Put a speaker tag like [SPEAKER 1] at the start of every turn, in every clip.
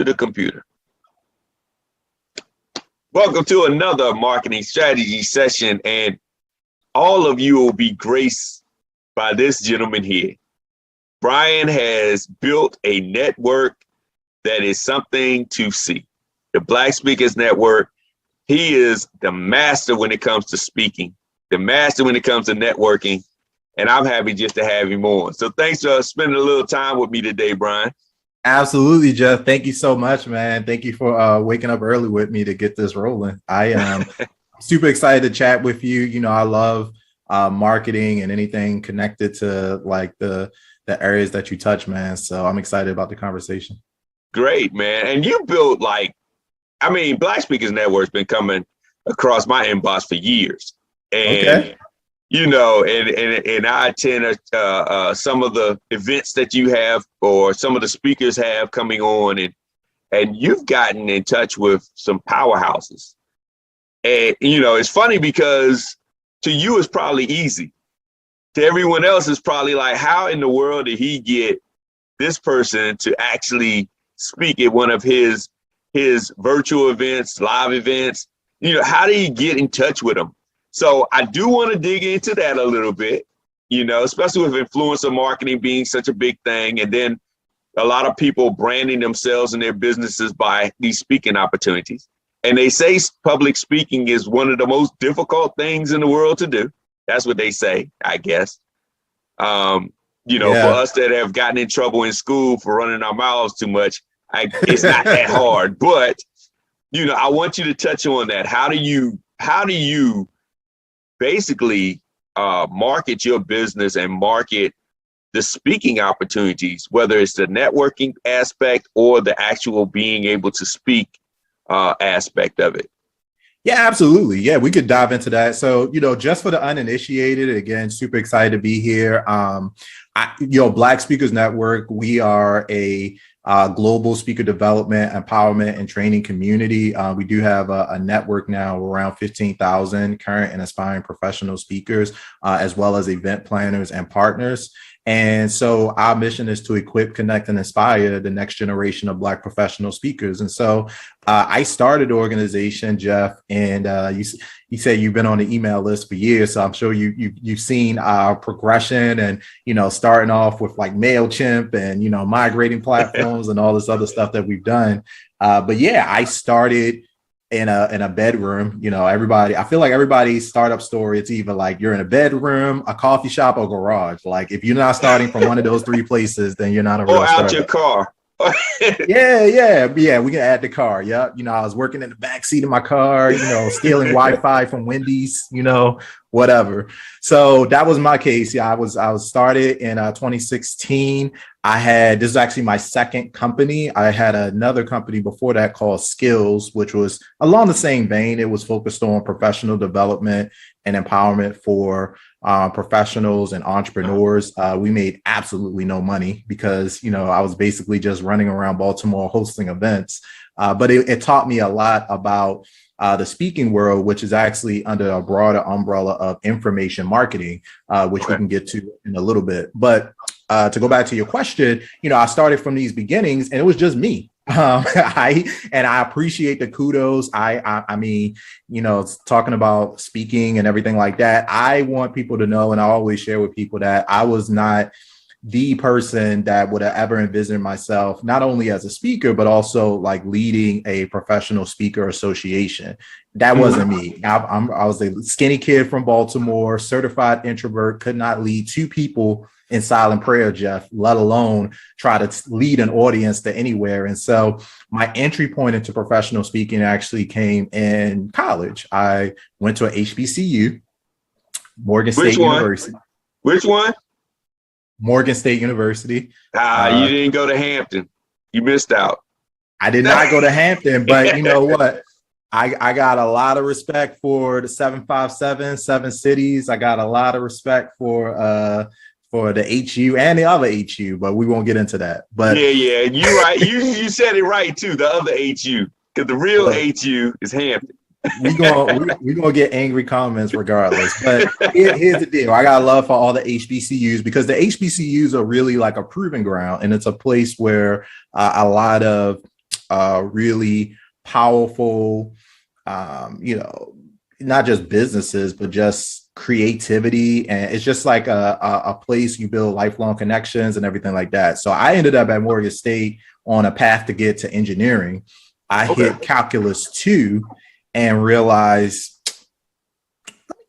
[SPEAKER 1] to the computer. Welcome to another marketing strategy session, and all of you will be graced by this gentleman here. Brian has built a network that is something to see. The Black Speakers Network. He is the master when it comes to speaking, the master when it comes to networking, and I'm happy just to have him on. So thanks for spending a little time with me today, Brian.
[SPEAKER 2] Absolutely, Jeff. Thank you so much, man. Thank you for waking up early with me to get this rolling. I am super excited to chat with you. You know, I love marketing and anything connected to like the areas that you touch, man. So I'm excited about the conversation.
[SPEAKER 1] Great, man. And you built Black Speakers Network's been coming across my inbox for years. And,
[SPEAKER 2] okay.
[SPEAKER 1] You know, and I attend some of the events that you have or some of the speakers have coming on, and you've gotten in touch with some powerhouses. And, you know, it's funny because to you it's probably easy. To everyone else, it's probably like, how in the world did he get this person to actually speak at one of his virtual events, live events? You know, how do you get in touch with them? So I do want to dig into that a little bit, you know, especially with influencer marketing being such a big thing. And then a lot of people branding themselves and their businesses by these speaking opportunities. And they say public speaking is one of the most difficult things in the world to do. That's what they say, I guess. You know, for us that have gotten in trouble in school for running our mouths too much, it's not that hard. But, you know, I want you to touch on that. How do you basically market your business and market the speaking opportunities, whether it's the networking aspect or the actual being able to speak aspect of it?
[SPEAKER 2] Yeah, absolutely. Yeah, we could dive into that. So, you know, just for the uninitiated, again, super excited to be here. Black Speakers Network, we are a global speaker development, empowerment, and training community. We do have a network now of around 15,000 current and aspiring professional speakers, as well as event planners and partners. And so our mission is to equip, connect, and inspire the next generation of Black professional speakers. And so I started the organization, Jeff, and you said you've been on the email list for years. So I'm sure you've seen our progression and, you know, starting off with like MailChimp and, you know, migrating platforms and all this other stuff that we've done. But yeah, I started in a bedroom. You know, I feel like everybody's startup story, it's either like you're in a bedroom, a coffee shop, or garage. Like if you're not starting from one of those three places, then you're not a real
[SPEAKER 1] or out your car.
[SPEAKER 2] Yeah. We can add the car. Yeah. You know, I was working in the back seat of my car, you know, stealing Wi-Fi from Wendy's, you know, whatever. So that was my case. Yeah, I was started in 2016. This is actually my second company. I had another company before that called Skills, which was along the same vein. It was focused on professional development and empowerment for professionals and entrepreneurs. We made absolutely no money because, you know, I was basically just running around Baltimore hosting events. But it taught me a lot about the speaking world, which is actually under a broader umbrella of information marketing, which we can get to in a little bit. But to go back to your question, you know, I started from these beginnings and it was just me. I appreciate the kudos. I mean, you know, talking about speaking and everything like that, I want people to know, and I always share with people that I was not the person that would have ever envisioned myself, not only as a speaker, but also like leading a professional speaker association. That wasn't me. I was a skinny kid from Baltimore, certified introvert, could not lead two people in silent prayer, Jeff, let alone try to lead an audience to anywhere. And so my entry point into professional speaking actually came in college. I went to a HBCU, Morgan State University.
[SPEAKER 1] Which one?
[SPEAKER 2] Morgan State University.
[SPEAKER 1] You didn't go to Hampton. You missed out.
[SPEAKER 2] I did not go to Hampton, but you know what? I got a lot of respect for the 757, Seven Cities. I got a lot of respect for the HU and the other HU, but we won't get into that. But
[SPEAKER 1] yeah, you right. You said it right too. The other HU, because the real HU is Hampton.
[SPEAKER 2] we gonna get angry comments regardless. But here's the deal: I got love for all the HBCUs because the HBCUs are really like a proving ground, and it's a place where a lot of really powerful, not just businesses, but just creativity. And it's just like a place you build lifelong connections and everything like that. So I ended up at Morgan State on a path to get to engineering. I hit calculus 2 and realized,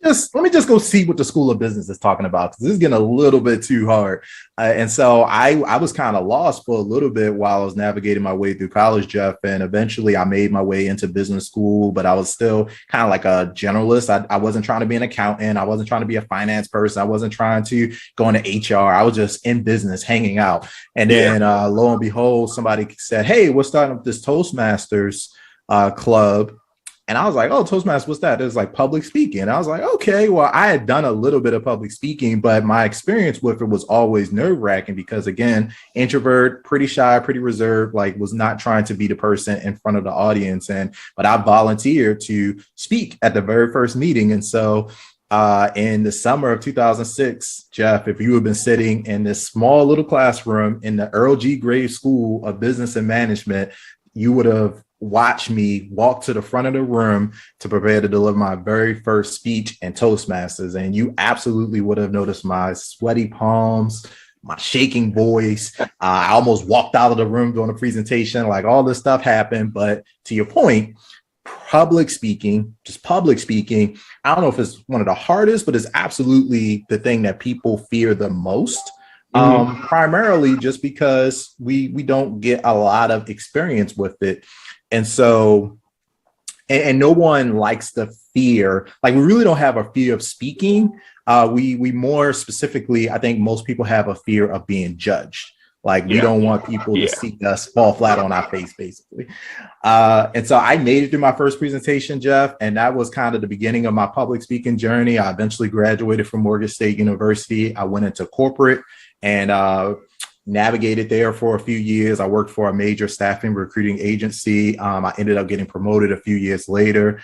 [SPEAKER 2] let me just go see what the School of Business is talking about, because this is getting a little bit too hard. And so I was kind of lost for a little bit while I was navigating my way through college, Jeff. And eventually I made my way into business school, but I was still kind of like a generalist. I wasn't trying to be an accountant. I wasn't trying to be a finance person. I wasn't trying to go into HR. I was just in business, hanging out. And then lo and behold, somebody said, hey, we're starting up this Toastmasters club. And I was like, oh, Toastmasters, what's that? It was like public speaking. And I was like, okay, well, I had done a little bit of public speaking, but my experience with it was always nerve-wracking because, again, introvert, pretty shy, pretty reserved, like was not trying to be the person in front of the audience. But I volunteered to speak at the very first meeting. And so in the summer of 2006, Jeff, if you had been sitting in this small little classroom in the Earl G. Graves School of Business and Management, you would have watch me walk to the front of the room to prepare to deliver my very first speech in Toastmasters. And you absolutely would have noticed my sweaty palms, my shaking voice. I almost walked out of the room during the presentation, like all this stuff happened. But to your point, public speaking, I don't know if it's one of the hardest, but it's absolutely the thing that people fear the most. Primarily just because we don't get a lot of experience with it. And so, and no one likes the fear. Like, we really don't have a fear of speaking. We more specifically, I think most people have a fear of being judged. Like, we don't want people to see us fall flat on our face, basically. And so I made it through my first presentation, Jeff, and that was kind of the beginning of my public speaking journey. I eventually graduated from Morgan State University. I went into corporate and navigated there for a few years. I worked for a major staffing recruiting agency. I ended up getting promoted a few years later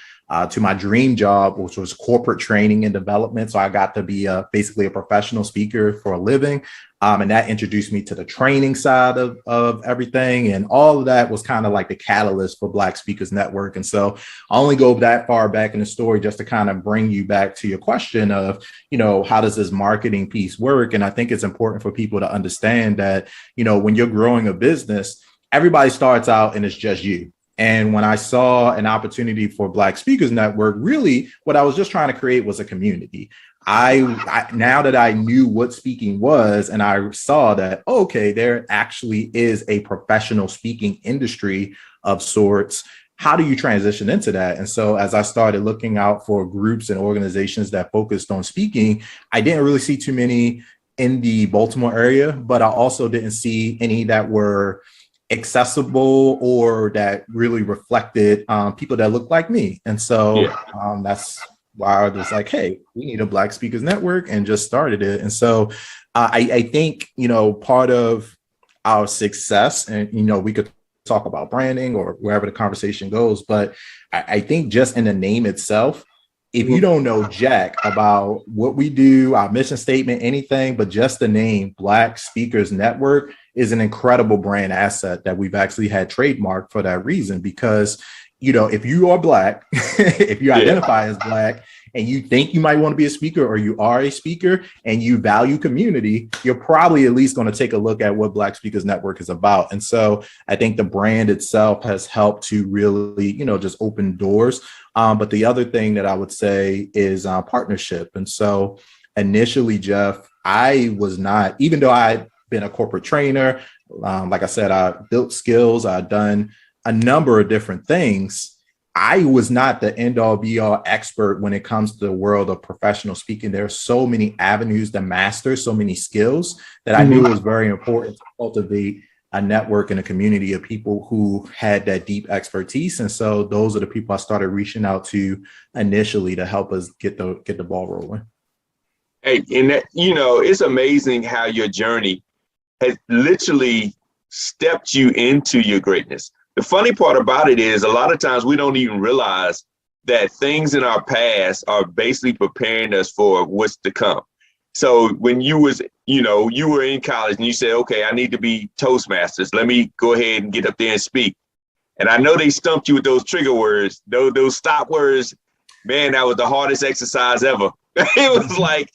[SPEAKER 2] to my dream job, which was corporate training and development. So I got to be basically a professional speaker for a living. And that introduced me to the training side of everything. And all of that was kind of like the catalyst for Black Speakers Network. And so I only go that far back in the story just to kind of bring you back to your question of, how does this marketing piece work? And I think it's important for people to understand that, when you're growing a business, everybody starts out and it's just you. And when I saw an opportunity for Black Speakers Network, really what I was just trying to create was a community. I now that I knew what speaking was, and I saw that, okay, there actually is a professional speaking industry of sorts. How do you transition into that? And so as I started looking out for groups and organizations that focused on speaking, I didn't really see too many in the Baltimore area, but I also didn't see any that were accessible or that really reflected people that look like me. And so that's why I was like, hey, we need a Black Speakers Network, and just started it. And so I think, part of our success, and, we could talk about branding or wherever the conversation goes, but I think just in the name itself, if you don't know jack about what we do, our mission statement, anything, but just the name Black Speakers Network is an incredible brand asset that we've actually had trademarked for that reason. Because, if you are Black, if you identify as Black, and you think you might want to be a speaker, or you are a speaker and you value community, you're probably at least going to take a look at what Black Speakers Network is about. And so I think the brand itself has helped to really, just open doors. But the other thing that I would say is partnership. And so initially, Jeff, I was not, even though I'd been a corporate trainer, like I said, I built skills, I'd done a number of different things. I was not the end all be all expert when it comes to the world of professional speaking. There are so many avenues to master, so many skills that I knew it was very important to cultivate a network and a community of people who had that deep expertise. And so those are the people I started reaching out to initially to help us get the ball rolling.
[SPEAKER 1] Hey, and that, it's amazing how your journey has literally stepped you into your greatness. The funny part about it is a lot of times we don't even realize that things in our past are basically preparing us for what's to come. So when you were in college and you said, okay, I need to be Toastmasters. Let me go ahead and get up there and speak. And I know they stumped you with those trigger words, those stop words. Man, that was the hardest exercise ever. It was like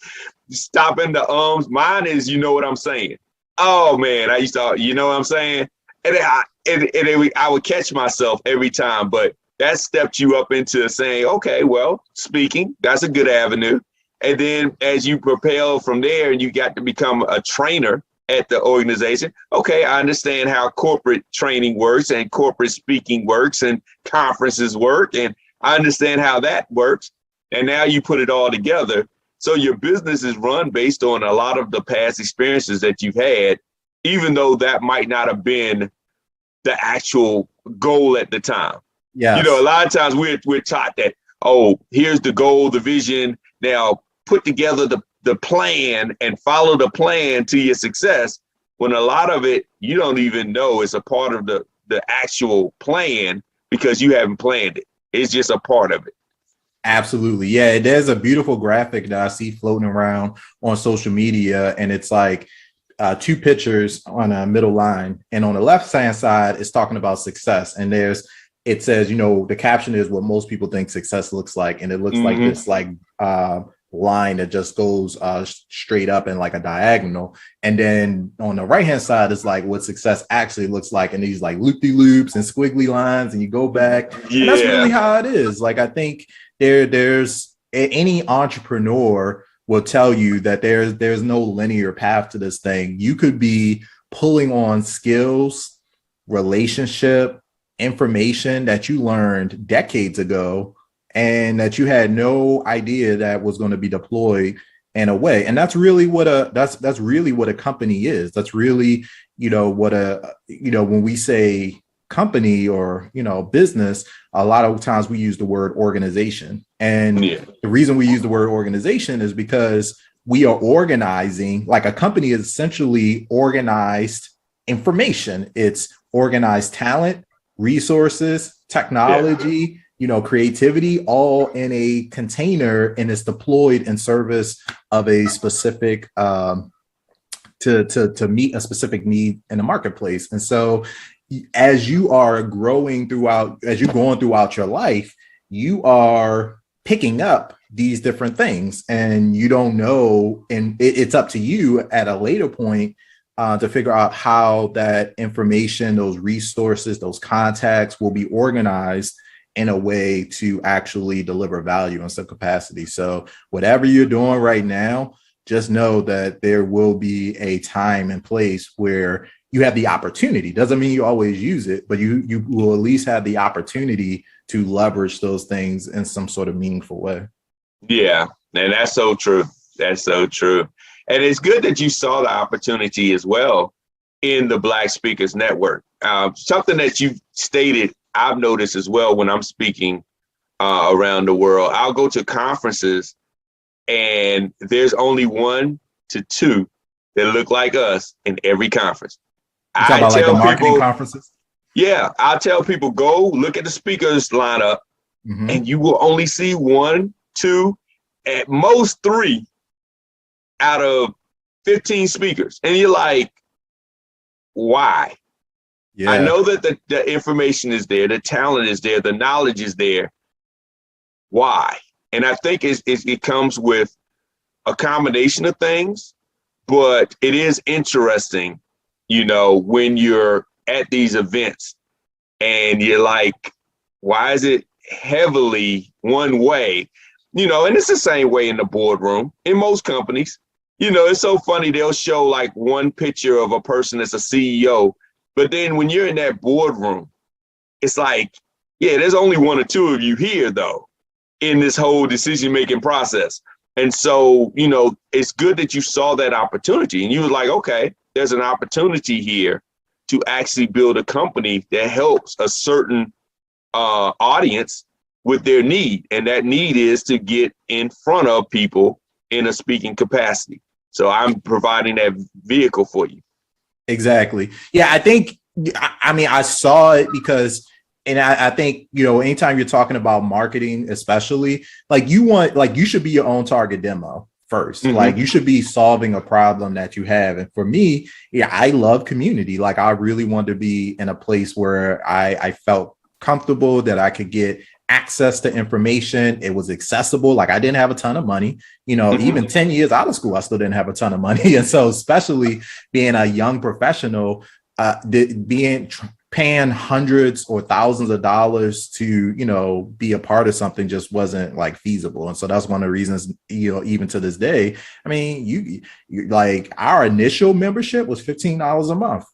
[SPEAKER 1] stopping the ums. Mine is, you know what I'm saying. Oh man, I used to, you know what I'm saying? And I would catch myself every time, but that stepped you up into saying, okay, well, speaking, that's a good avenue. And then as you propel from there and you got to become a trainer at the organization, okay, I understand how corporate training works and corporate speaking works and conferences work. And I understand how that works. And now you put it all together. So your business is run based on a lot of the past experiences that you've had, even though that might not have been the actual goal at the time.
[SPEAKER 2] Yeah.
[SPEAKER 1] You know, a lot of times we're taught that, oh, here's the goal, the vision. Now put together the plan and follow the plan to your success. When a lot of it, you don't even know it's a part of the actual plan because you haven't planned it. It's just a part of it.
[SPEAKER 2] Absolutely. Yeah, there's a beautiful graphic that I see floating around on social media, and it's like two pictures on a middle line. And on the left-hand side, it's talking about success. And it says, you know, the caption is what most people think success looks like. And it looks like this line that just goes straight up in like a diagonal. And then on the right-hand side is like what success actually looks like. And these like loop-de-loops and squiggly lines, and you go back. Yeah. And that's really how it is. Like, I think there's any entrepreneur will tell you that there's no linear path to this thing. You could be pulling on skills, relationship, information that you learned decades ago and that you had no idea that was going to be deployed in a way. And that's really what that's really what a company is. That's really, you know, when we say company or, you know, business, a lot of times we use the word organization. And the reason we use the word organization is because we are organizing, like a company is essentially organized information. It's organized talent, resources, technology, you know, creativity, all in a container, and it's deployed in service of a specific to meet a specific need in the marketplace. And so as you are going throughout your life, you are picking up these different things, and you don't know, and it's up to you at a later point to figure out how that information, those resources, those contacts will be organized in a way to actually deliver value in some capacity. So whatever you're doing right now, just know that there will be a time and place where you have the opportunity. Doesn't mean you always use it, but you will at least have the opportunity to leverage those things in some sort of meaningful way. Yeah,
[SPEAKER 1] and that's so true. That's so true. And it's good that you saw the opportunity as well in the Black Speakers Network. Something that you stated, I've noticed as well when I'm speaking around the world. I'll go to conferences and there's only 1 to 2 that look like us in every conference.
[SPEAKER 2] You talking about like the marketing conferences?
[SPEAKER 1] Yeah, I tell people, go look at the speakers lineup, and you will only see 1, 2, at most 3 out of 15 speakers. And you're like, why? Yeah. I know that the information is there, the talent is there, the knowledge is there. Why? And I think it comes with a combination of things, but it is interesting, you know, when you're at these events and you're like, why is it heavily one way? You know, and it's the same way in the boardroom in most companies. You know, it's so funny. They'll show like one picture of a person that's a CEO, but then when you're in that boardroom, it's like, yeah, there's only 1 or 2 of you here though, in this whole decision-making process. And so, you know, it's good that you saw that opportunity and you were like, okay, there's an opportunity here to actually build a company that helps a certain audience with their need. And that need is to get in front of people in a speaking capacity. So I'm providing that vehicle for you.
[SPEAKER 2] Exactly. Yeah, I think, I mean, I saw it because, and I think, you know, anytime you're talking about marketing, especially, like you should be your own target demo first. Like you should be solving a problem that you have. And for me, yeah, I love community. Like I really wanted to be in a place where I felt comfortable, that I could get access to information. It was accessible. Like I didn't have a ton of money, even 10 years out of school, I still didn't have a ton of money. And so especially being a young professional, paying hundreds or thousands of dollars to, be a part of something just wasn't like feasible. And so that's one of the reasons, even to this day, I mean, you like our initial membership was $15 a month,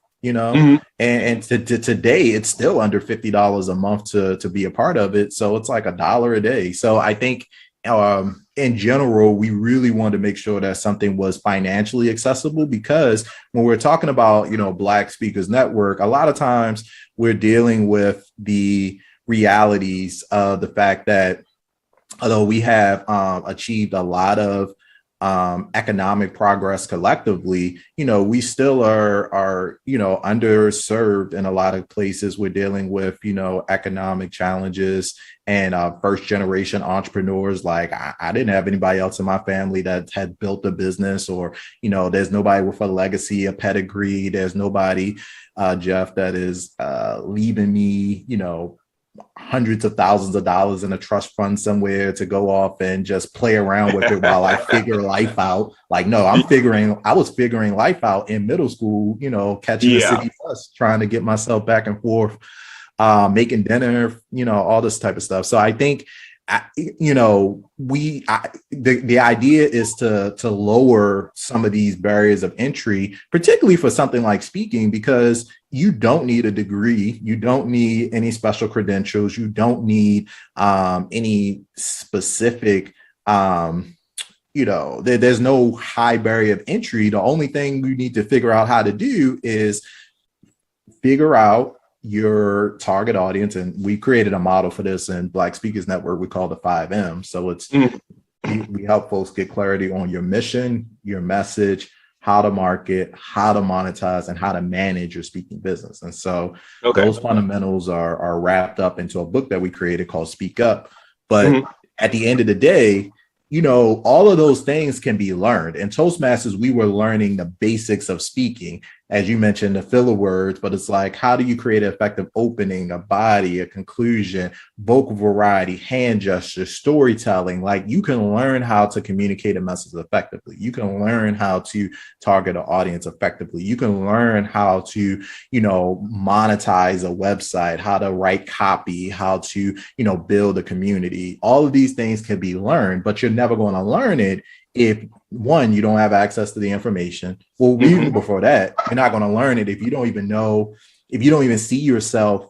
[SPEAKER 2] and today it's still under $50 a month to be a part of it. So it's like $1 a day. So I think in general, we really wanted to make sure that something was financially accessible, because when we're talking about, Black Speakers Network, a lot of times we're dealing with the realities of the fact that although we have achieved a lot of economic progress collectively, we still are underserved in a lot of places. We're dealing with, economic challenges and first generation entrepreneurs. Like I didn't have anybody else in my family that had built a business, or, there's nobody with a legacy, a pedigree. There's nobody, Jeff, that is leaving me, hundreds of thousands of dollars in a trust fund somewhere to go off and just play around with it while I figure life out. Like, no, I was figuring life out in middle school, catching the city bus, trying to get myself back and forth, making dinner, all this type of stuff. So I think, the idea is to lower some of these barriers of entry, particularly for something like speaking, because you don't need a degree, you don't need any special credentials, you don't need any specific, there's no high barrier of entry. The only thing you need to figure out how to do is figure out your target audience. And we created a model for this in Black Speakers Network we call the 5M. So it's we help folks get clarity on your mission, your message, how to market, how to monetize, and how to manage your speaking business. And so those fundamentals are wrapped up into a book that we created called Speak Up. But at the end of the day, all of those things can be learned. In Toastmasters, we were learning the basics of speaking, as you mentioned, the filler words, but it's like, how do you create an effective opening, a body, a conclusion, vocal variety, hand gestures, storytelling? Like you can learn how to communicate a message effectively. You can learn how to target an audience effectively. You can learn how to, monetize a website, how to write copy, how to, build a community. All of these things can be learned, but you're never going to learn it if, one, you don't have access to the information. Well, even before that, you're not going to learn it if you don't even see yourself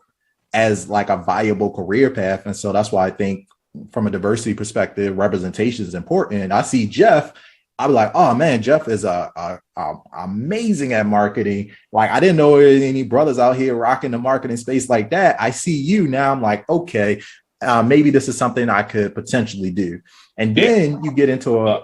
[SPEAKER 2] as like a viable career path. And so that's why I think from a diversity perspective, representation is important. I see Jeff, I'll be like, oh man, Jeff is amazing at marketing. Like I didn't know there were any brothers out here rocking the marketing space like that. I see you now. I'm like, okay, maybe this is something I could potentially do. And then you get into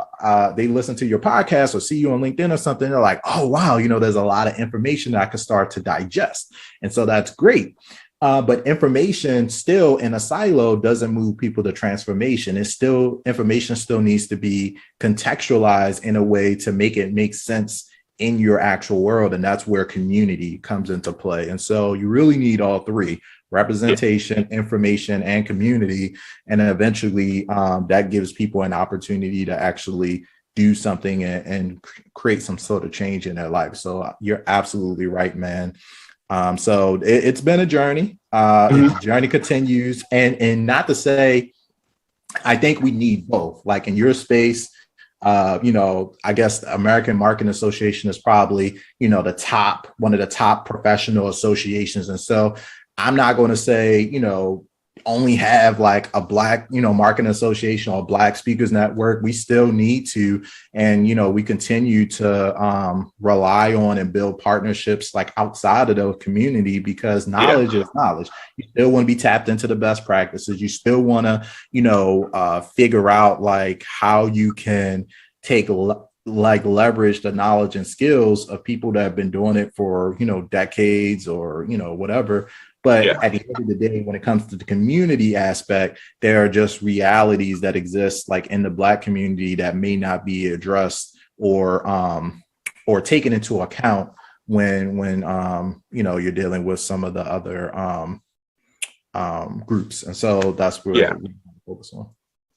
[SPEAKER 2] they listen to your podcast or see you on LinkedIn or something. They're like, oh, wow, there's a lot of information that I could start to digest. And so that's great. But information still in a silo doesn't move people to transformation. Information still needs to be contextualized in a way to make it make sense in your actual world. And that's where community comes into play. And so you really need all three: representation, information, and community. And then eventually that gives people an opportunity to actually do something and create some sort of change in their life. So you're absolutely right, man. So it's been a journey. The journey continues. And not to say, I think we need both. Like in your space, I guess the American Marketing Association is probably, one of the top professional associations. And so I'm not going to say, only have like a Black, marketing association or Black Speakers Network. We still need to, and, we continue to rely on and build partnerships like outside of the community, because knowledge is knowledge. You still want to be tapped into the best practices. You still want to, figure out like how you can take like leverage the knowledge and skills of people that have been doing it for, decades or, whatever. But at the end of the day, when it comes to the community aspect, there are just realities that exist like in the Black community that may not be addressed or taken into account when you're dealing with some of the other groups. And so that's where we focus on.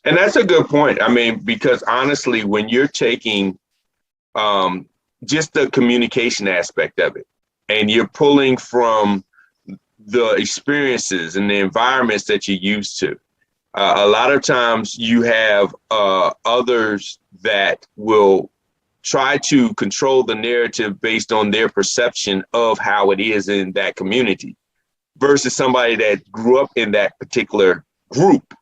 [SPEAKER 1] And that's a good point. I mean, because honestly, when you're taking just the communication aspect of it, and you're pulling from the experiences and the environments that you're used to, a lot of times you have others that will try to control the narrative based on their perception of how it is in that community versus somebody that grew up in that particular group.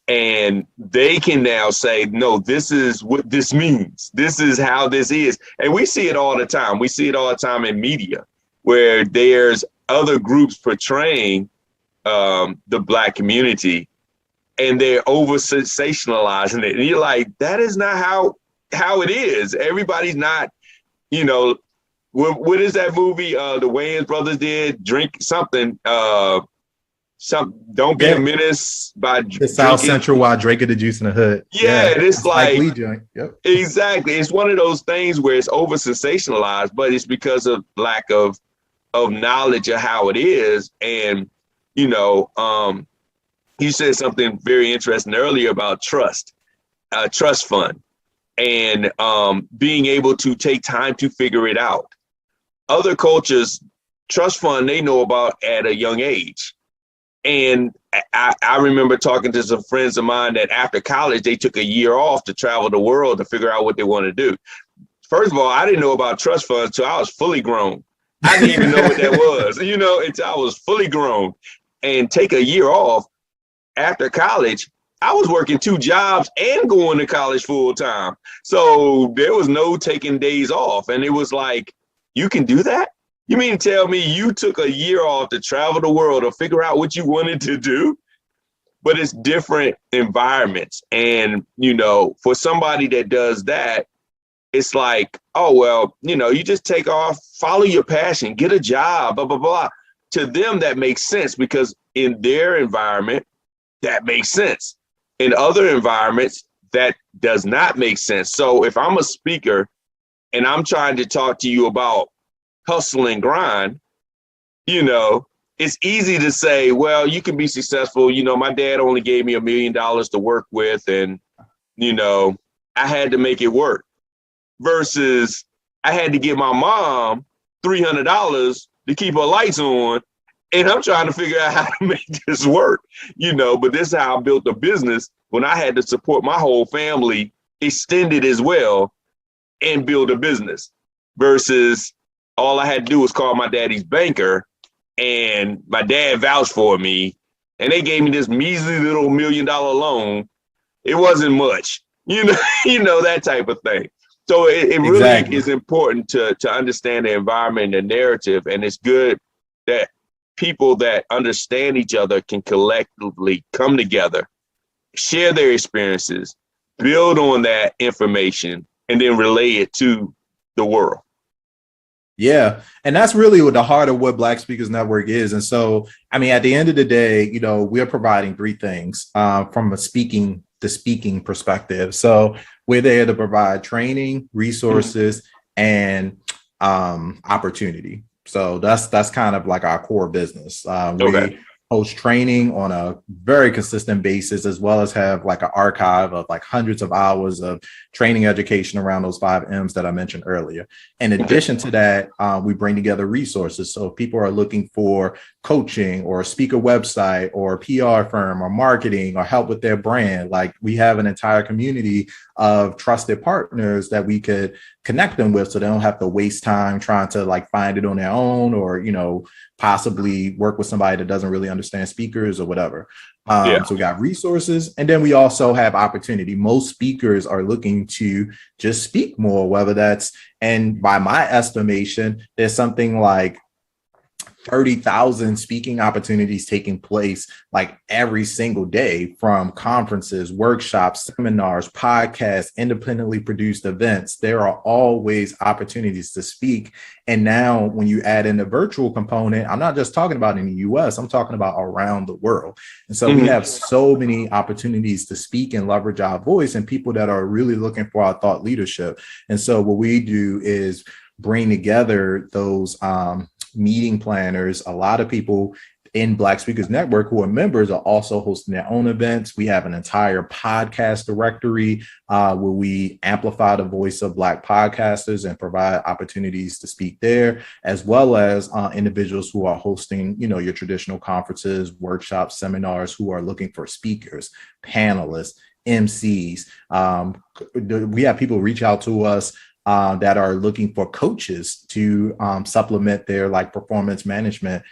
[SPEAKER 1] And they can now say, no, this is what this means. This is how this is. And we see it all the time. We see it all the time in media where there's other groups portraying the Black community and they're over sensationalizing it. And you're like, that is not how it is. Everybody's not, what is that movie the Wayans brothers did? Drink something. Don't be a menace by
[SPEAKER 2] the South Central while drinking the juice in the hood.
[SPEAKER 1] It's like
[SPEAKER 2] Yep.
[SPEAKER 1] Exactly. It's one of those things where it's over sensationalized, but it's because of lack of knowledge of how it is. And you said something very interesting earlier about trust fund, and being able to take time to figure it out. Other cultures, trust fund they know about at a young age. And I remember talking to some friends of mine that after college, they took a year off to travel the world to figure out what they want to do. First of all, I didn't know about trust funds until I was fully grown. I didn't even know what that was, until I was fully grown. And take a year off after college, I was working 2 jobs and going to college full time. So there was no taking days off. And it was like, you can do that? You mean to tell me you took a year off to travel the world to figure out what you wanted to do? But it's different environments. And, for somebody that does that, it's like, oh, well, you just take off, follow your passion, get a job, blah, blah, blah. To them, that makes sense because in their environment, that makes sense. In other environments, that does not make sense. So if I'm a speaker and I'm trying to talk to you about hustle and grind, it's easy to say, well, you can be successful. My dad only gave me $1 million to work with, and, I had to make it work. Versus I had to give my mom $300 to keep her lights on, and I'm trying to figure out how to make this work, but this is how I built a business when I had to support my whole family, extended as well, and build a business versus all I had to do was call my daddy's banker, and my dad vouched for me, and they gave me this measly little $1 million loan. It wasn't much, that type of thing. So it really is important to understand the environment and the narrative, and it's good that people that understand each other can collectively come together, share their experiences, build on that information, and then relay it to the world.
[SPEAKER 2] Yeah. And that's really what the heart of what Black Speakers Network is. And so, at the end of the day, we're providing 3 things from the speaking perspective. So we're there to provide training, resources, and opportunity. So that's kind of like our core business. We host training on a very consistent basis, as well as have like an archive of like hundreds of hours of training education around those 5 M's that I mentioned earlier. In addition to that, we bring together resources. So if people are looking for coaching or a speaker website or a PR firm or marketing or help with their brand, like we have an entire community of trusted partners that we could connect them with so they don't have to waste time trying to like find it on their own or, possibly work with somebody that doesn't really understand speakers or whatever. So we got resources, and then we also have opportunity. Most speakers are looking to just speak more, whether that's, and by my estimation, there's something like 30,000 speaking opportunities taking place like every single day, from conferences, workshops, seminars, podcasts, independently produced events. There are always opportunities to speak. And now when you add in the virtual component, I'm not just talking about in the US, I'm talking about around the world. And so we have so many opportunities to speak and leverage our voice, and people that are really looking for our thought leadership. And so what we do is bring together those meeting planners. A lot of people in Black Speakers Network who are members are also hosting their own events. We have an entire podcast directory where we amplify the voice of Black podcasters and provide opportunities to speak there, as well as individuals who are hosting, your traditional conferences, workshops, seminars, who are looking for speakers, panelists, MCs. We have people reach out to us that are looking for coaches to supplement their like performance management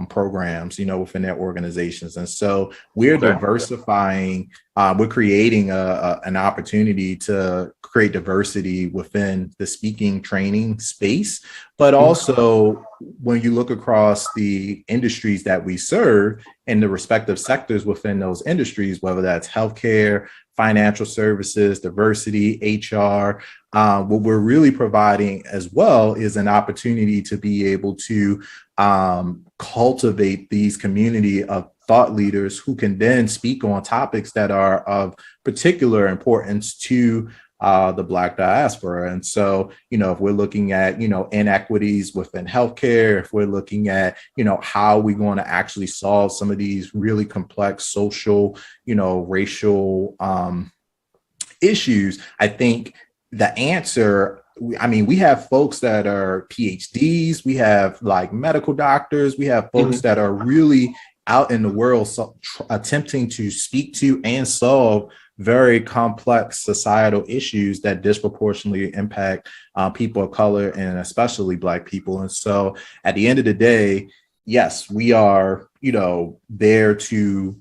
[SPEAKER 2] programs, within their organizations. And so we're diversifying, we're creating an opportunity to create diversity within the speaking training space. But also when you look across the industries that we serve and the respective sectors within those industries, whether that's healthcare, financial services, diversity, HR, what we're really providing as well is an opportunity to be able to cultivate these community of thought leaders who can then speak on topics that are of particular importance to the Black diaspora. And so, if we're looking at, inequities within healthcare, if we're looking at, how we're going to actually solve some of these really complex social, racial issues, I think the answer, we have folks that are PhDs, we have like medical doctors, we have folks that are really out in the world attempting to speak to and solve very complex societal issues that disproportionately impact people of color and especially Black people. And so at the end of the day, yes, we are, there to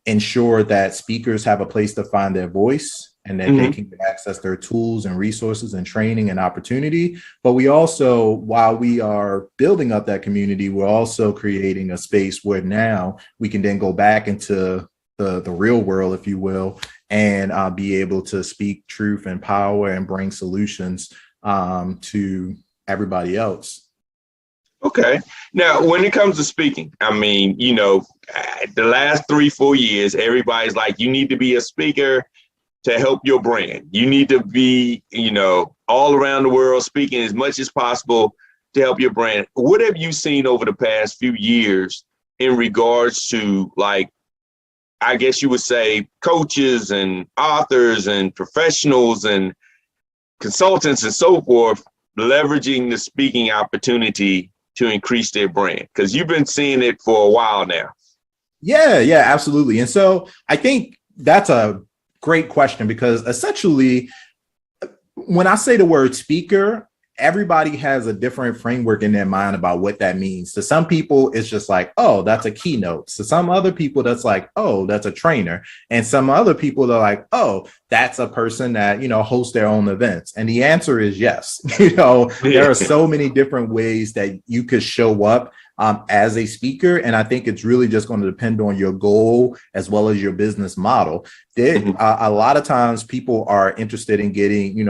[SPEAKER 2] ensure that speakers have a place to find their voice and that they can access their tools and resources and training and opportunity. But we also, while we are building up that community, we're also creating a space where now we can then go back into the real world, if you will, and be able to speak truth and power and bring solutions to everybody else.
[SPEAKER 1] Okay. Now, when it comes to speaking, the last 3-4 years, everybody's like, you need to be a speaker to help your brand. You need to be, all around the world speaking as much as possible to help your brand. What have you seen over the past few years in regards to, like, I guess you would say coaches and authors and professionals and consultants and so forth, leveraging the speaking opportunity to increase their brand? Because you've been seeing it for a while now.
[SPEAKER 2] Yeah, absolutely. And so I think that's a great question, because essentially, when I say the word speaker, everybody has a different framework in their mind about what that means. To some people, it's just like, oh, that's a keynote. To some other people, that's like, oh, that's a trainer. And some other people are like, oh, that's a person that, hosts their own events. And the answer is yes. There are so many different ways that you could show up as a speaker. And I think it's really just going to depend on your goal as well as your business model. A lot of times people are interested in getting,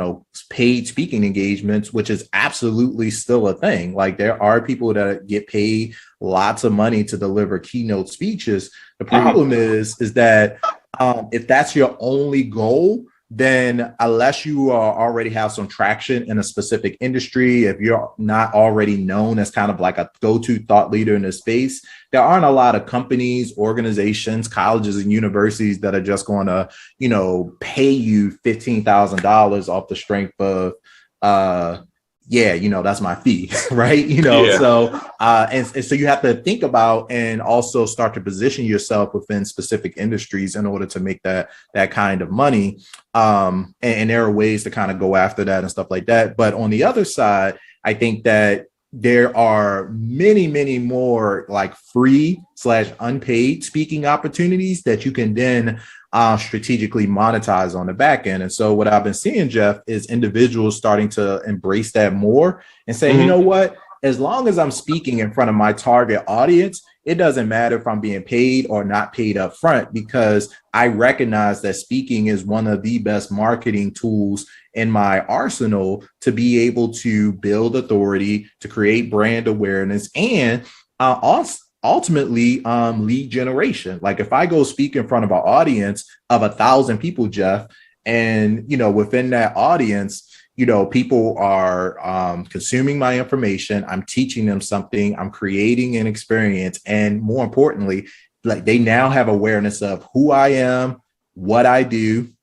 [SPEAKER 2] paid speaking engagements, which is absolutely still a thing. Like, there are people that get paid lots of money to deliver keynote speeches. The problem is that if that's your only goal, then unless you already have some traction in a specific industry, if you're not already known as kind of like a go-to thought leader in the space, there aren't a lot of companies, organizations, colleges, and universities that are just going to, pay you $15,000 off the strength of, that's my fee, right? So and so you have to think about and also start to position yourself within specific industries in order to make that kind of money. And there are ways to kind of go after that and stuff like that. But on the other side, I think that there are many, many more like free/unpaid speaking opportunities that you can then strategically monetize on the back end. And so what I've been seeing, Jeff, is individuals starting to embrace that more and say, you know what, as long as I'm speaking in front of my target audience, it doesn't matter if I'm being paid or not paid up front, because I recognize that speaking is one of the best marketing tools in my arsenal to be able to build authority, to create brand awareness, and also ultimately lead generation. Like if I go speak in front of an audience of 1,000 people, Jeff, and within that audience, people are consuming my information. I'm teaching them something. I'm creating an experience. And more importantly, like they now have awareness of who I am, what I do.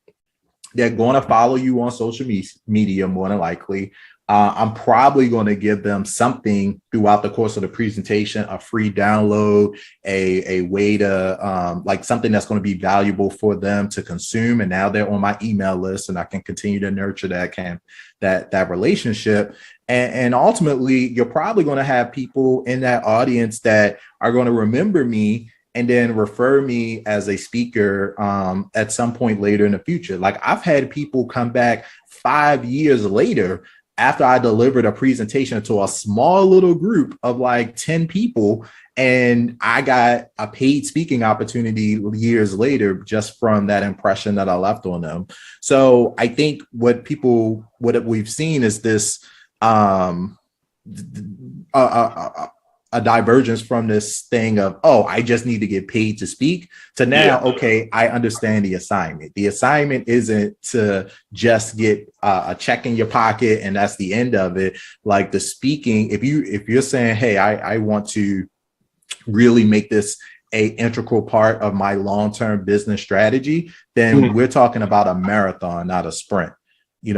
[SPEAKER 2] They're going to follow you on social media more than likely. I'm probably going to give them something throughout the course of the presentation, a free download, a way to like something that's going to be valuable for them to consume. And now they're on my email list, and I can continue to nurture that relationship. And ultimately, you're probably going to have people in that audience that are going to remember me and then refer me as a speaker at some point later in the future. Like I've had people come back 5 years later after I delivered a presentation to a small little group of like 10 people, and I got a paid speaking opportunity years later just from that impression that I left on them. So I think what we've seen is this a divergence from this thing of, oh, I just need to get paid to speak, to now, okay, I understand the assignment. The assignment isn't to just get a check in your pocket and that's the end of it. Like the speaking, if you're saying, hey, I want to really make this a integral part of my long-term business strategy, then we're talking about a marathon, not a sprint.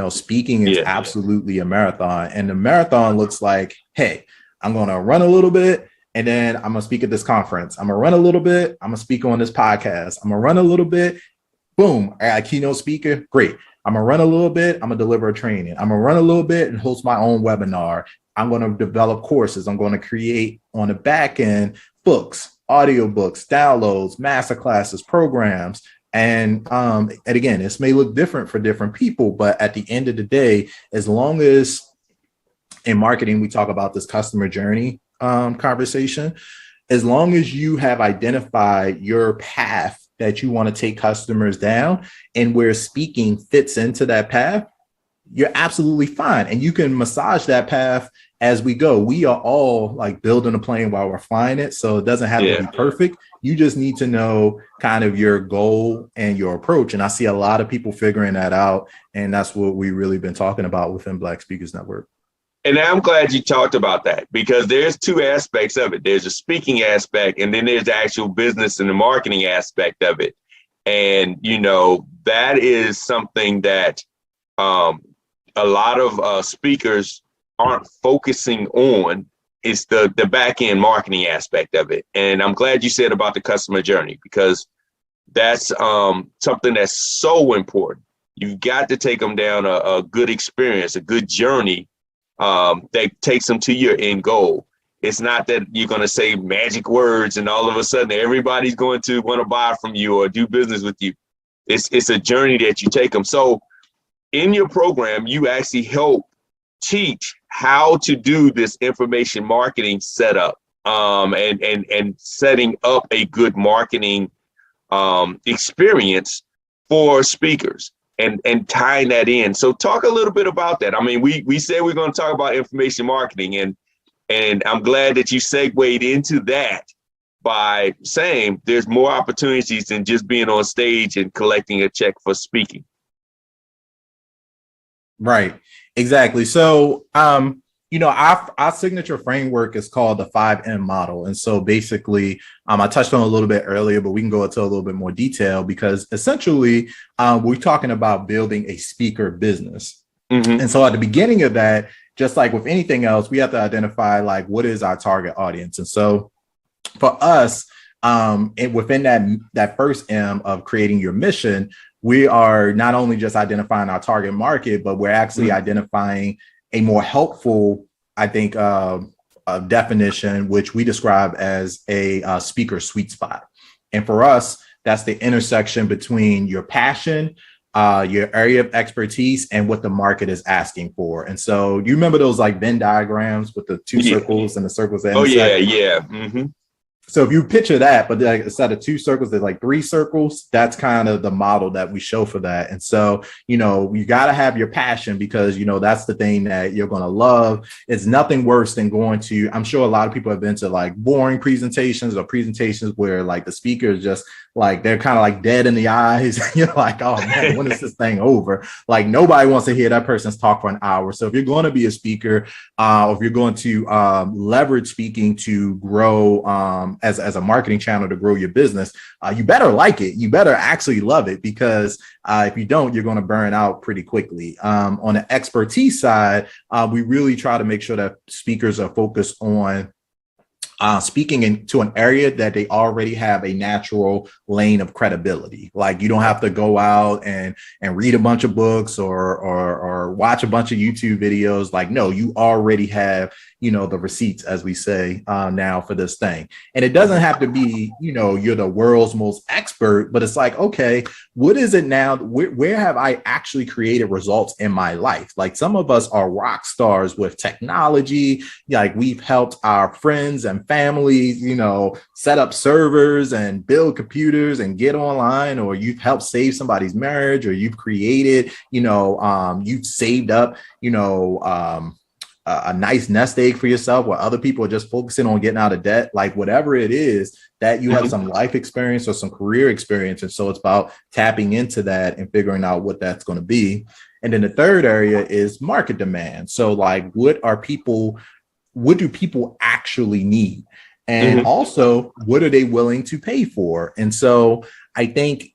[SPEAKER 2] Speaking is absolutely a marathon, and the marathon looks like, hey, I'm going to run a little bit, and then I'm going to speak at this conference. I'm going to run a little bit. I'm going to speak on this podcast. I'm going to run a little bit. Boom. I got a keynote speaker. Great. I'm going to run a little bit. I'm going to deliver a training. I'm going to run a little bit and host my own webinar. I'm going to develop courses. I'm going to create on the back end books, audiobooks, downloads, masterclasses, programs. And again, this may look different for different people, but at the end of the day, as long as in marketing, we talk about this customer journey conversation. As long as you have identified your path that you want to take customers down and where speaking fits into that path, you're absolutely fine. And you can massage that path as we go. We are all like building a plane while we're flying it. So it doesn't have to be perfect. You just need to know kind of your goal and your approach. And I see a lot of people figuring that out. And that's what we've really been talking about within Black Speakers Network.
[SPEAKER 1] And I'm glad you talked about that, because there's two aspects of it. There's a speaking aspect, and then there's the actual business and the marketing aspect of it. And, that is something that a lot of speakers aren't focusing on, is the back end marketing aspect of it. And I'm glad you said about the customer journey, because that's something that's so important. You've got to take them down a good experience, a good journey that takes them to your end goal. It's not that you're going to say magic words and all of a sudden everybody's going to want to buy from you or do business with you. It's a journey that you take them. So in your program, you actually help teach how to do this information marketing setup and setting up a good marketing experience for speakers. And tying that in. So talk a little bit about that. I mean, we said we're going to talk about information marketing, and I'm glad that you segued into that by saying there's more opportunities than just being on stage and collecting a check for speaking.
[SPEAKER 2] Right. Exactly. So, our signature framework is called the 5M model. And so basically, I touched on it a little bit earlier, but we can go into a little bit more detail, because essentially we're talking about building a speaker business. And so at the beginning of that, just like with anything else, we have to identify like what is our target audience. And so for us, within that first M of creating your mission, we are not only just identifying our target market, but we're actually identifying a more helpful, I think, definition, which we describe as a speaker sweet spot. And for us, that's the intersection between your passion, your area of expertise, and what the market is asking for. And so you remember those like Venn diagrams with the two circles and the circles that intersect?
[SPEAKER 1] Yeah. Mm-hmm.
[SPEAKER 2] So if you picture that, but like instead of two circles, there's like three circles. That's kind of the model that we show for that. And so, you got to have your passion, because, that's the thing that you're going to love. It's nothing worse than going to, I'm sure a lot of people have been to like boring presentations or presentations where like the speaker is just like, they're kind of like dead in the eyes. You're like, oh man, when is this thing over? Like nobody wants to hear that person's talk for an hour. So if you're going to be a speaker, or if you're going to leverage speaking to grow, as a marketing channel to grow your business, you better like it. You better actually love it, because if you don't, you're going to burn out pretty quickly. On the expertise side, we really try to make sure that speakers are focused on speaking into an area that they already have a natural lane of credibility. Like you don't have to go out and read a bunch of books or watch a bunch of YouTube videos. Like, no, you already have, the receipts, as we say now, for this thing. And it doesn't have to be, you're the world's most expert, but it's like, okay, what is it now? Where have I actually created results in my life? Like some of us are rock stars with technology. Like we've helped our friends and families, set up servers and build computers and get online, or you've helped save somebody's marriage, or you've created, you've saved up, a nice nest egg for yourself, where other people are just focusing on getting out of debt. Like whatever it is that you have some life experience or some career experience. And so it's about tapping into that and figuring out what that's going to be. And then the third area is market demand. So like, what do people actually need? And also, what are they willing to pay for? And so I think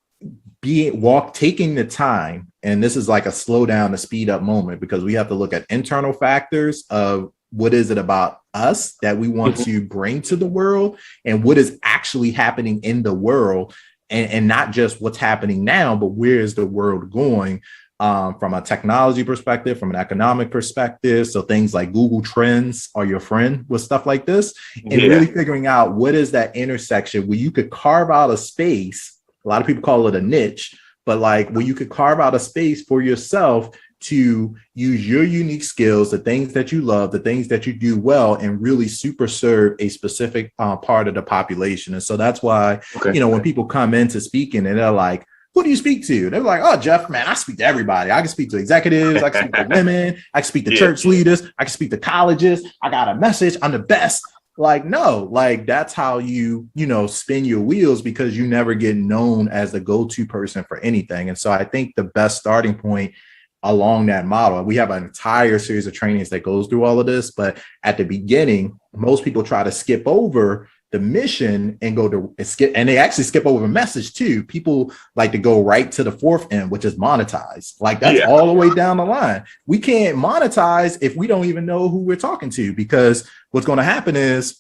[SPEAKER 2] taking the time, and this is like a slow down to speed up moment, because we have to look at internal factors of what is it about us that we want to bring to the world, and what is actually happening in the world, and not just what's happening now, but where is the world going from a technology perspective, from an economic perspective. So things like Google Trends are your friend with stuff like this, and really figuring out what is that intersection where you could carve out a space. A lot of people call it a niche, but like where you could carve out a space for yourself to use your unique skills, the things that you love, the things that you do well, and really super serve a specific part of the population. And so that's why, when people come into speaking and they're like, who do you speak to? They're like, oh, Jeff, man, I speak to everybody. I can speak to executives. I can speak to women. I can speak to church leaders. I can speak to colleges. I got a message. I'm the best. Like, no, like that's how you spin your wheels, because you never get known as the go-to person for anything. And so I think the best starting point along that model, we have an entire series of trainings that goes through all of this. But at the beginning, most people try to skip over the mission and they actually skip over a message too. People like to go right to the fourth end, which is monetize. Like that's all the way down the line. We can't monetize if we don't even know who we're talking to, because what's going to happen is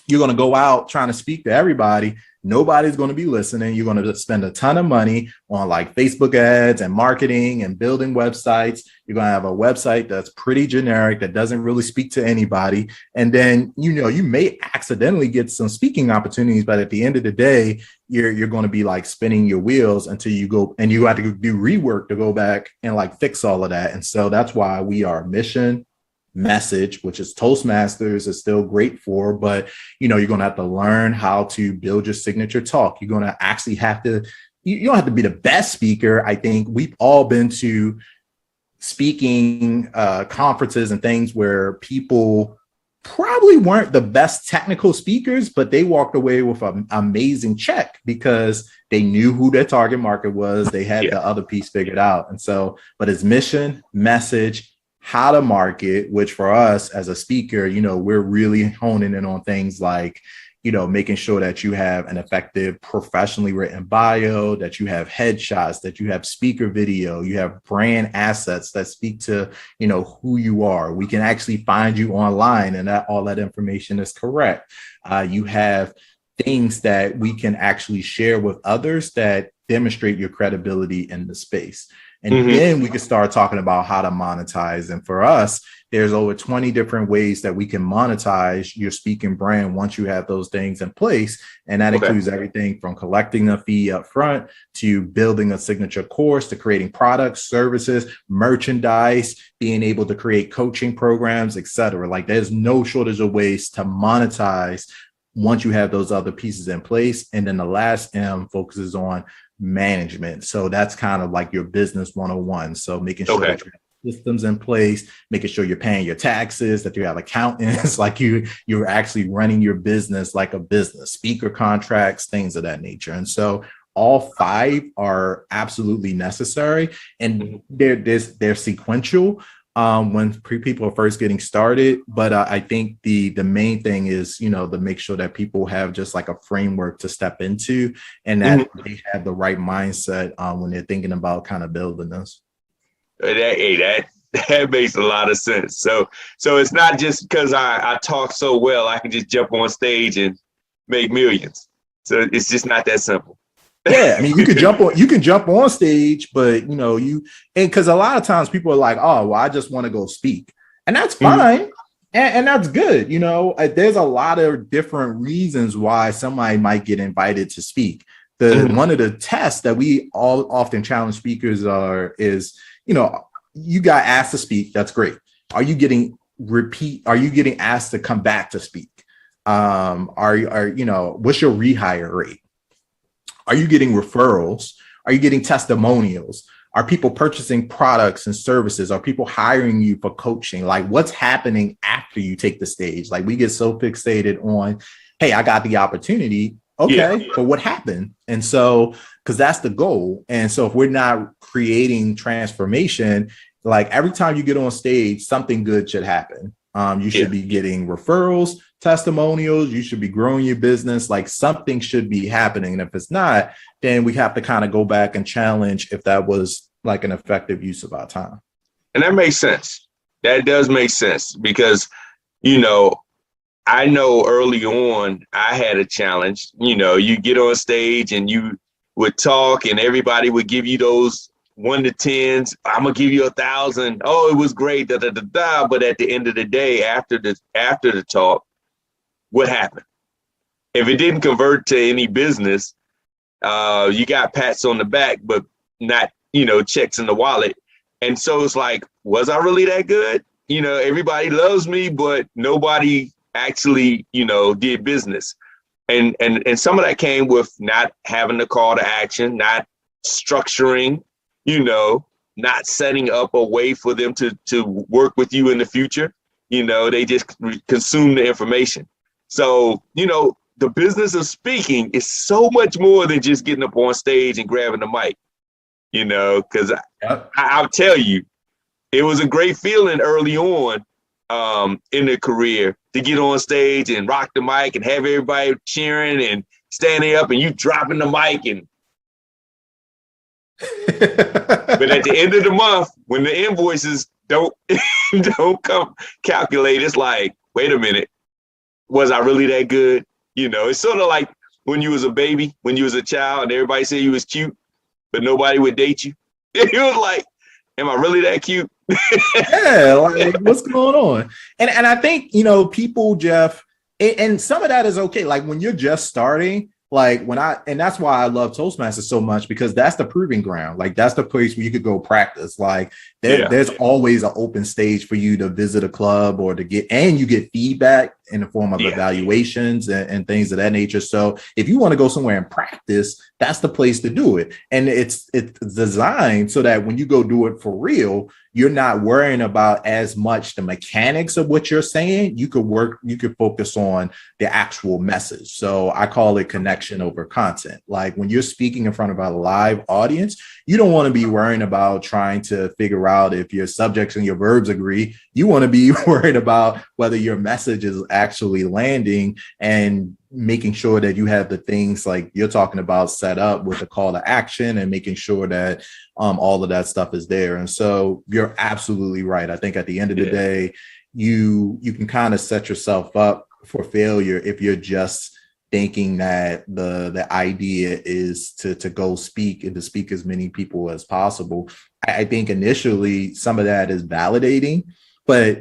[SPEAKER 2] you're going to go out trying to speak to everybody. Nobody's going to be listening. You're going to spend a ton of money on like Facebook ads and marketing and building websites. You're going to have a website that's pretty generic, that doesn't really speak to anybody. And then, you may accidentally get some speaking opportunities, but at the end of the day, you're going to be like spinning your wheels until you go, and you have to do rework to go back and like fix all of that. And so that's why we are mission, message, which is Toastmasters is still great for, but you're going to have to learn how to build your signature talk. You're going to actually you don't have to be the best speaker. I think we've all been to speaking conferences and things where people probably weren't the best technical speakers, but they walked away with an amazing check because they knew who their target market was. They had the other piece figured out. And so, but it's mission, message, how to market, which for us as a speaker, we're really honing in on things like, making sure that you have an effective, professionally written bio, that you have headshots, that you have speaker video, you have brand assets that speak to, who you are. We can actually find you online and all that information is correct. You have things that we can actually share with others that demonstrate your credibility in the space. And then we can start talking about how to monetize. And for us, there's over 20 different ways that we can monetize your speaking brand once you have those things in place. And that includes everything from collecting a fee up front to building a signature course to creating products, services, merchandise, being able to create coaching programs, etc. Like there's no shortage of ways to monetize once you have those other pieces in place. And then the last M focuses on management. So that's kind of like your business 101. So making sure that you have systems in place, making sure you're paying your taxes, that you have accountants, like you're actually running your business like a business, speaker contracts, things of that nature. And so all five are absolutely necessary, and they're sequential when people are first getting started. But I think the main thing is, to make sure that people have just like a framework to step into, and that they have the right mindset when they're thinking about kind of building this.
[SPEAKER 1] That makes a lot of sense. So it's not just because I talk so well, I can just jump on stage and make millions. So it's just not that simple.
[SPEAKER 2] Yeah, I mean, you can jump on stage, but because a lot of times people are like, oh, well, I just want to go speak, and that's fine, and that's good. There's a lot of different reasons why somebody might get invited to speak. One of the tests that we all often challenge speakers is you got asked to speak. That's great. Are you getting asked to come back to speak? What's your rehire rate? Are you getting referrals? Are you getting testimonials? Are people purchasing products and services? Are people hiring you for coaching? Like, what's happening after you take the stage? Like, we get so fixated on, hey, I got the opportunity. Okay, but what happened? And so, because that's the goal. And so if we're not creating transformation, like every time you get on stage, something good should happen. You should be getting referrals, testimonials. You should be growing your business. Like something should be happening. And if it's not, then we have to kind of go back and challenge if that was like an effective use of our time.
[SPEAKER 1] And that makes sense. That does make sense because, I know early on I had a challenge. You get on stage and you would talk and everybody would give you those 1 to 10s. I'm gonna give you 1,000. Oh, it was great. But at the end of the day, after the talk, what happened? If it didn't convert to any business, you got pats on the back, but not checks in the wallet. And so it's like, was I really that good? Everybody loves me, but nobody actually, did business. And some of that came with not having the call to action, not structuring, not setting up a way for them to work with you in the future. They just consume the information. So, the business of speaking is so much more than just getting up on stage and grabbing the mic, because I'll tell you, it was a great feeling early on in the career to get on stage and rock the mic and have everybody cheering and standing up and you dropping the mic. And but at the end of the month, when the invoices don't come calculate, it's like, wait a minute, was I really that good? It's sort of like when you was a baby, when you was a child and everybody said you was cute, but nobody would date you. It was like, am I really that cute?
[SPEAKER 2] Yeah, like what's going on? And I think, people, Jeff, and some of that is okay. Like when you're just starting, like and that's why I love Toastmasters so much, because that's the proving ground. Like that's the place where you could go practice. Like there's always an open stage for you to visit a club or you get feedback in the form of evaluations and things of that nature. So if you want to go somewhere and practice, that's the place to do it. And it's designed so that when you go do it for real, you're not worrying about as much the mechanics of what you're saying. You could focus on the actual message. So I call it connection over content. Like when you're speaking in front of a live audience, you don't want to be worrying about trying to figure out if your subjects and your verbs agree. You want to be worried about whether your message is actually landing and making sure that you have the things like you're talking about set up with a call to action and making sure that all of that stuff is there. And so you're absolutely right. I think at the end of the day, you can kind of set yourself up for failure if you're just thinking that the idea is to go speak and to speak as many people as possible. I think initially some of that is validating, but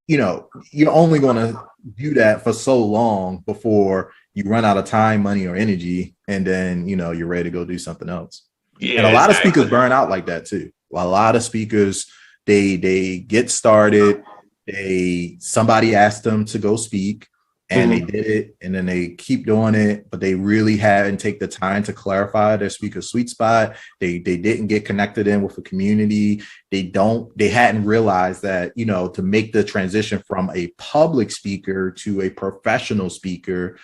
[SPEAKER 2] you're only going to do that for so long before you run out of time, money, or energy, and then you're ready to go do something else. Yeah, and a lot of speakers burn out like that too. A lot of speakers, they get started, somebody asked them to go speak, and they did it, and then they keep doing it, but they really hadn't take the time to clarify their speaker sweet spot. They didn't get connected in with the community. They hadn't realized that, to make the transition from a public speaker to a professional speaker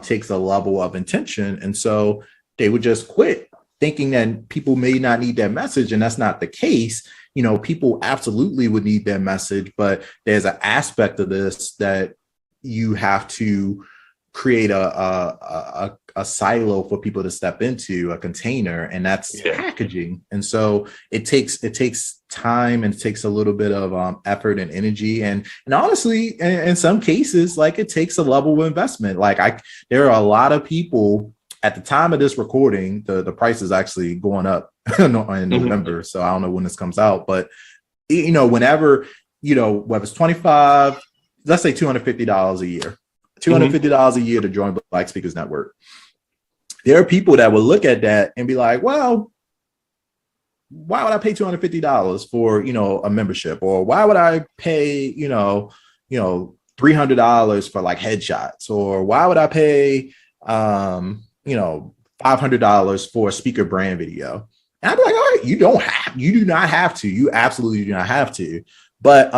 [SPEAKER 2] takes a level of intention. And so they would just quit, thinking that people may not need that message. And that's not the case. People absolutely would need their message, but there's an aspect of this that you have to create a silo for people to step into, a container, and that's packaging. And so it takes time, and it takes a little bit of effort and energy, and honestly, in some cases, like, it takes a level of investment. Like, there are a lot of people at the time of this recording, the price is actually going up in November, so I don't know when this comes out, but whenever whether it's 25, let's say $250 a year, $250 a year to join Black Speakers Network. There are people that will look at that and be like, well, why would I pay $250 for, a membership? Or why would I pay, $300 for like headshots? Or why would I pay, $500 for a speaker brand video? And I'd be like, all right, you do not have to. You absolutely do not have to. But,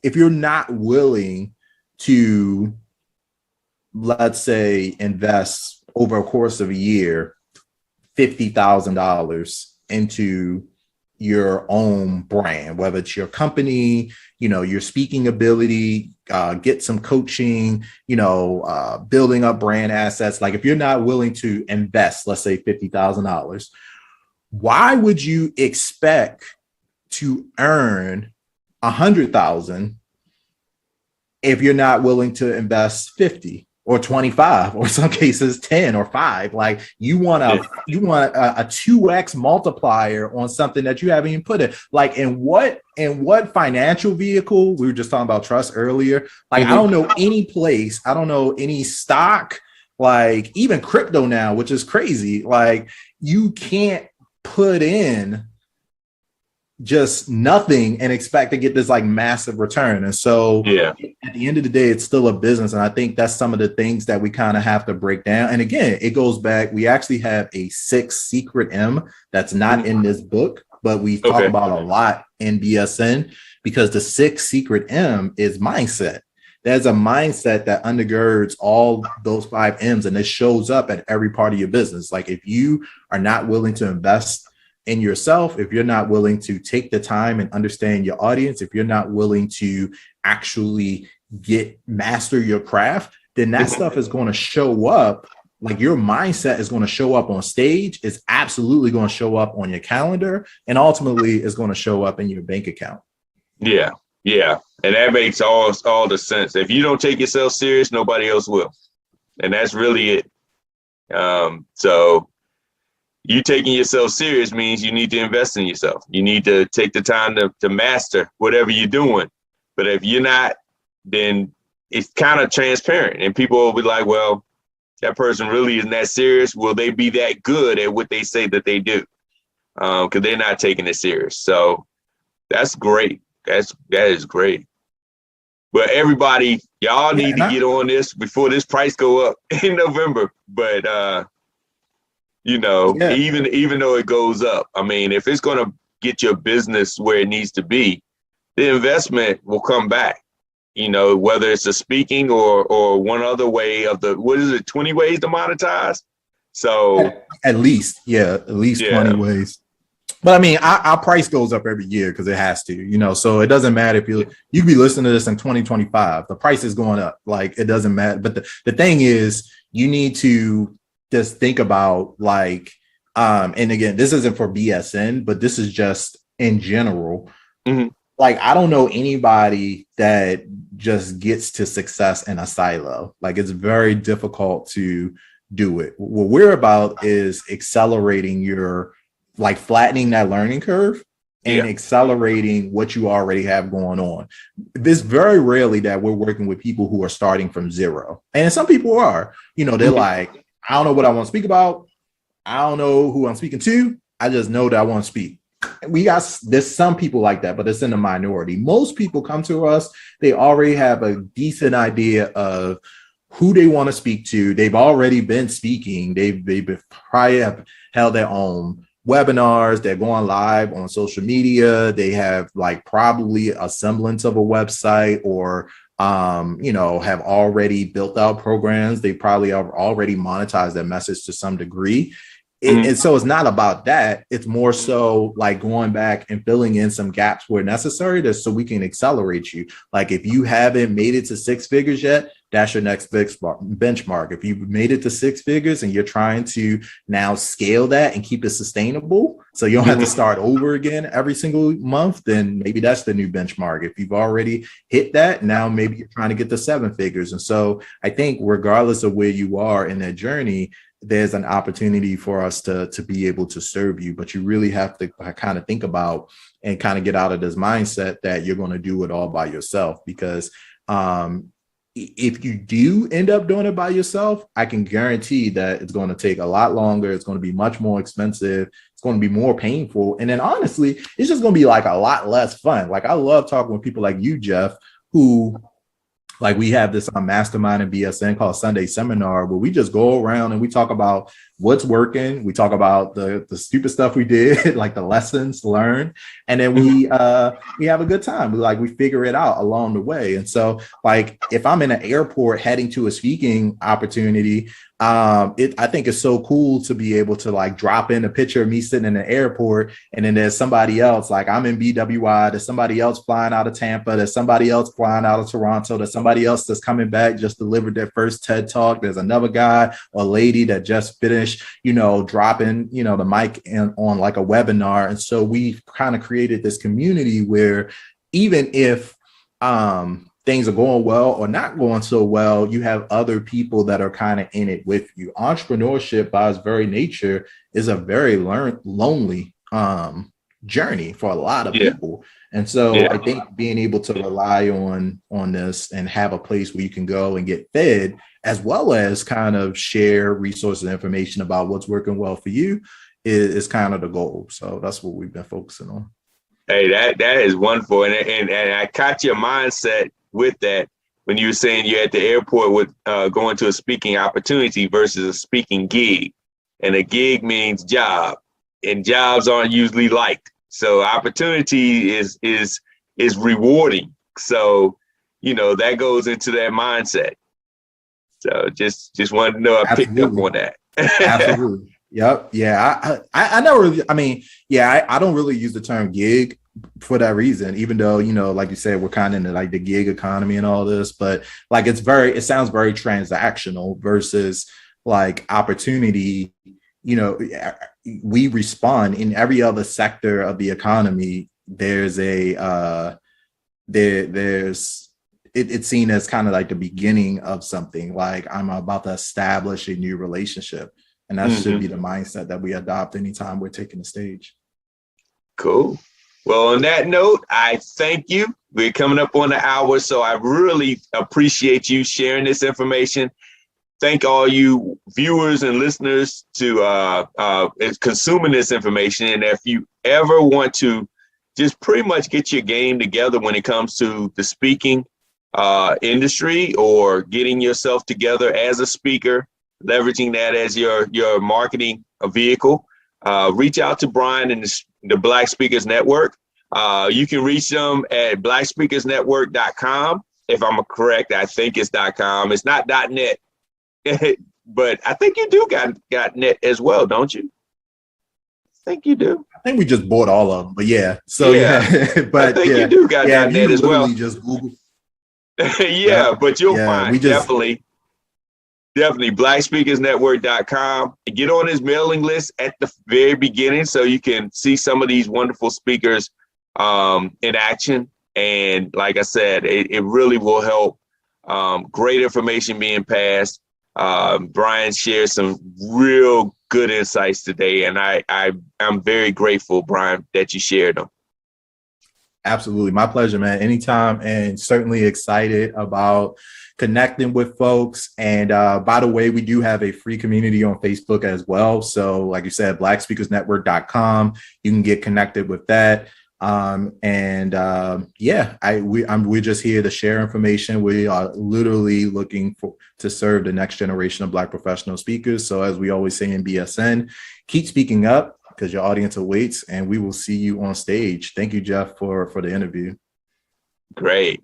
[SPEAKER 2] if you're not willing to, let's say, invest over a course of a year, $50,000 into your own brand, whether it's your company, your speaking ability, get some coaching, building up brand assets. Like, if you're not willing to invest, let's say $50,000, why would you expect to earn $100,000 if you're not willing to invest 50 or 25, or in some cases 10 or 5? Like, you want a 2x multiplier on something that you haven't even put in. Like, in what financial vehicle? We were just talking about trust earlier. Like, I don't know any place, I don't know any stock, like even crypto now, which is crazy. Like, you can't put in just nothing and expect to get this like massive return. And so at the end of the day, it's still a business. And I think that's some of the things that we kind of have to break down. And again, it goes back. We actually have a 6th secret M that's not in this book, but we talk about a lot in BSN, because the 6th secret M is mindset. There's a mindset that undergirds all those 5 M's, and it shows up at every part of your business. Like, if you are not willing to invest in yourself, if you're not willing to take the time and understand your audience, if you're not willing to actually master your craft, then that stuff is going to show up. Like, your mindset is going to show up on stage. It's absolutely going to show up on your calendar, and ultimately is going to show up in your bank account. Yeah. And that makes all the sense. If you don't take yourself serious, nobody else will. And that's really it. So you taking yourself serious means you need to invest in yourself. You need to take the time to master whatever you're doing. But if you're not, then it's kind of transparent, and people will be like, well, that person really isn't that serious. Will they be that good at what they say that they do? Because they're not taking it serious. So that's great. That is great. But everybody, y'all need to get on this before this price go up in November. But even though it goes up, I mean, if it's going to get your business where it needs to be, the investment will come back. Whether it's a speaking or one other way of 20 ways to monetize. So at least 20 ways. But I mean, our price goes up every year because it has to, so it doesn't matter if you could be listening to this in 2025, the price is going up. Like, it doesn't matter. But the thing is, you need to just think about, like, and again, this isn't for BSN, but this is just in general. like, I don't know anybody that just gets to success in a silo. Like, it's very difficult to do it. What we're about is accelerating your, like, flattening that learning curve and accelerating what you already have going on. It's very rarely that we're working with people who are starting from zero. And some people are, they're like, I don't know what I want to speak about. I don't know who I'm speaking to. I just know that I want to speak. There's some people like that, but it's in the minority. Most people come to us, they already have a decent idea of who they want to speak to. They've already been speaking. They've probably have held their own webinars. They're going live on social media. They have like probably a semblance of a website, or have already built out programs. They probably have already monetized their message to some degree. And so it's not about that. It's more so like going back and filling in some gaps where necessary, so we can accelerate you. Like, if you haven't made it to six figures yet, that's your next benchmark. If you've made it to six figures and you're trying to now scale that and keep it sustainable, so you don't have to start over again every single month, then maybe that's the new benchmark. If you've already hit that, now maybe you're trying to get to seven figures. And so I think regardless of where you are in that journey, there's an opportunity for us to be able to serve you. But you really have to kind of think about and kind of get out of this mindset that you're going to do it all by yourself. Because if you do end up doing it by yourself, I can guarantee that it's going to take a lot longer. It's going to be much more expensive. It's going to be more painful. And then honestly, it's just going to be like a lot less fun. Like, I love talking with people like you, Jeff, who, like, we have this mastermind in BSN called Sunday Seminar, where we just go around and we talk about what's working. We talk about the stupid stuff we did, like the lessons learned, and then we have a good time. We figure it out along the way. And so, like, if I'm in an airport heading to a speaking opportunity, I think it's so cool to be able to like drop in a picture of me sitting in the airport, and then there's somebody else, like I'm in BWI, there's somebody else flying out of Tampa, there's somebody else flying out of Toronto, there's somebody else that's coming back, just delivered their first TED Talk, there's another guy or lady that just finished, dropping, the mic on like a webinar. And so we've kind of created this community where even if things are going well or not going so well, you have other people that are kind of in it with you. Entrepreneurship, by its very nature, is a very lonely journey for a lot of people. And so I think being able to rely on this and have a place where you can go and get fed, as well as kind of share resources and information about what's working well for you, is kind of the goal. So that's what we've been focusing on.
[SPEAKER 1] Hey, that is wonderful. And I caught your mindset with that when you were saying you're at the airport with going to a speaking opportunity versus a speaking gig. And a gig means job, and jobs aren't usually liked. So opportunity is rewarding. So, that goes into that mindset. So just wanted to know I picked up on that.
[SPEAKER 2] Absolutely. Yep. Yeah. I never really, I don't really use the term gig for that reason, even though, like you said, we're kind of in like the gig economy and all this, but like, it sounds very transactional versus like opportunity. We respond in every other sector of the economy. There's it's seen as kind of like the beginning of something, like I'm about to establish a new relationship. And that should be the mindset that we adopt anytime we're taking the stage.
[SPEAKER 1] Cool. Well, on that note, I thank you. We're coming up on the hour, so I really appreciate you sharing this information. Thank all you viewers and listeners to consuming this information. And if you ever want to just pretty much get your game together when it comes to the speaking industry, or getting yourself together as a speaker, leveraging that as your marketing vehicle, reach out to Brian and the Black Speakers Network. You can reach them at blackspeakersnetwork.com. If I'm correct, I think it's .com. It's not .net, but I think you do got net as well, don't you? I think you do.
[SPEAKER 2] I think we just bought all of them, but yeah. So but
[SPEAKER 1] I think you do got .net as well.
[SPEAKER 2] Just Google.
[SPEAKER 1] But you'll find definitely blackspeakersnetwork.com. Get on his mailing list at the very beginning so you can see some of these wonderful speakers in action. And like I said, it really will help. Great information being passed. Brian shared some real good insights today, and I'm very grateful, Brian, that you shared them.
[SPEAKER 2] Absolutely. My pleasure, man. Anytime, and certainly excited about connecting with folks. And by the way, we do have a free community on Facebook as well. So like you said, blackspeakersnetwork.com, you can get connected with that. We're just here to share information. We are literally looking to serve the next generation of Black professional speakers. So as we always say in BSN, keep speaking up because your audience awaits, and we will see you on stage. Thank you, Jeff, for the interview.
[SPEAKER 1] Great.